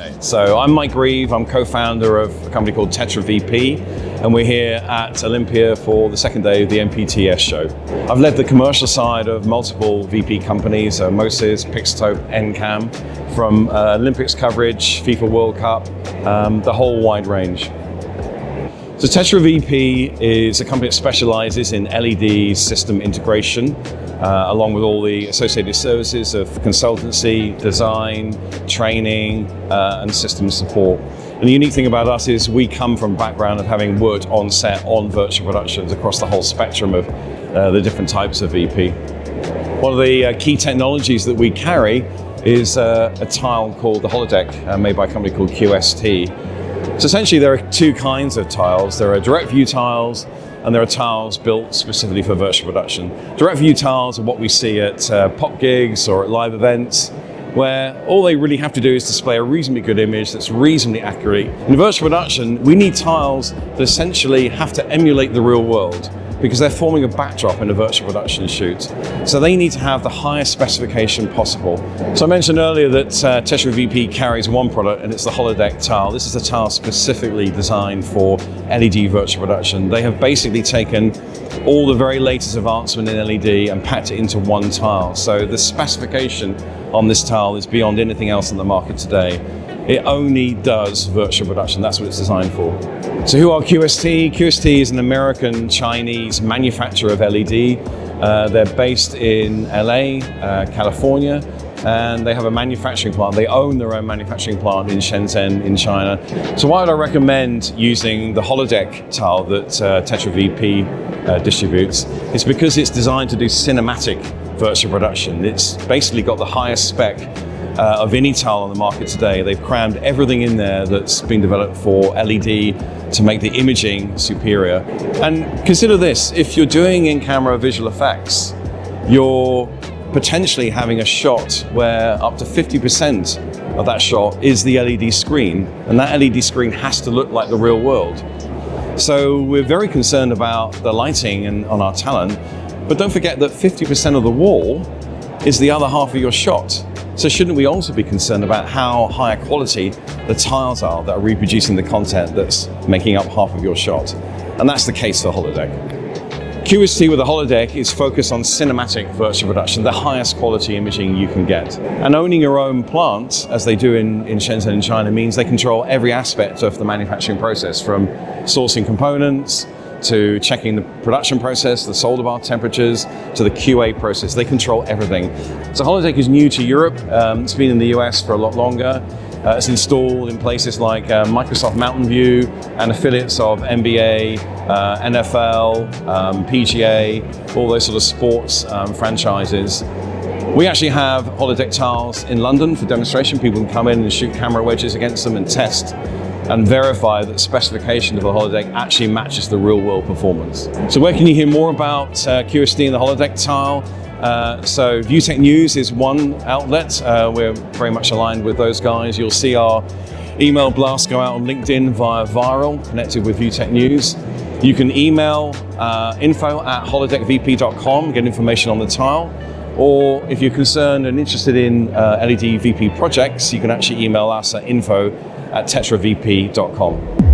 Hi, so I'm Mike Grieve. I'm co-founder of a company called Tetra VP, and we're here at Olympia for the second day of the MPTS show. I've led the commercial side of multiple VP companies, Moses, Pixtope, NCAM, from Olympics coverage, FIFA World Cup, the whole wide range. So Tetra VP is a company that specializes in LED system integration, along with all the associated services of consultancy, design, training, and system support. And the unique thing about us is we come from a background of having worked on set on virtual productions across the whole spectrum of the different types of VP. One of the key technologies that we carry is a tile called the HoloDeck, made by a company called QST. So essentially there are two kinds of tiles. There are direct view tiles, and there are tiles built specifically for virtual production. Direct view tiles are what we see at pop gigs or at live events, where all they really have to do is display a reasonably good image that's reasonably accurate. In virtual production, we need tiles that essentially have to emulate the real world, because they're forming a backdrop in a virtual production shoot. So they need to have the highest specification possible. So I mentioned earlier that Tetra VP carries one product, and it's the HoloDeck tile. This is a tile specifically designed for LED virtual production. They have basically taken all the very latest advancement in LED and packed it into one tile. So the specification on this tile is beyond anything else in the market today. It only does virtual production. That's what it's designed for. So who are QST? QST is an American-Chinese manufacturer of LED. They're based in LA, California, and they have a manufacturing plant. They own their own manufacturing plant in Shenzhen in China. So why would I recommend using the HoloDeck tile that Tetra VP distributes? It's because it's designed to do cinematic virtual production. It's basically got the highest spec of any tile on the market today. They've crammed everything in there that's been developed for LED to make the imaging superior. And consider this, if you're doing in-camera visual effects, you're potentially having a shot where up to 50% of that shot is the LED screen, and that LED screen has to look like the real world. So we're very concerned about the lighting and on our talent, but don't forget that 50% of the wall is the other half of your shot. So shouldn't we also be concerned about how high quality the tiles are that are reproducing the content that's making up half of your shot? And that's the case for HoloDeck. QST with the HoloDeck is focused on cinematic virtual production, the highest quality imaging you can get. And owning your own plant, as they do in Shenzhen in China, means they control every aspect of the manufacturing process, from sourcing components, to checking the production process, the solder bar temperatures, to the QA process. They control everything. So HoloDeck is new to Europe. It's been in the US for a lot longer. It's installed in places like Microsoft Mountain View and affiliates of NBA, NFL, PGA, all those sort of sports franchises. We actually have HoloDeck tiles in London for demonstration. People can come in and shoot camera wedges against them and test and verify that the specification of the HoloDeck actually matches the real world performance. So where can you hear more about QST and the HoloDeck tile? So VueTech News is one outlet. We're very much aligned with those guys. You'll see our email blasts go out on LinkedIn via Viral, connected with VueTech News. You can email info@holodeckvp.com, get information on the tile. Or if you're concerned and interested in LED VP projects, you can actually email us at info@tetravp.com.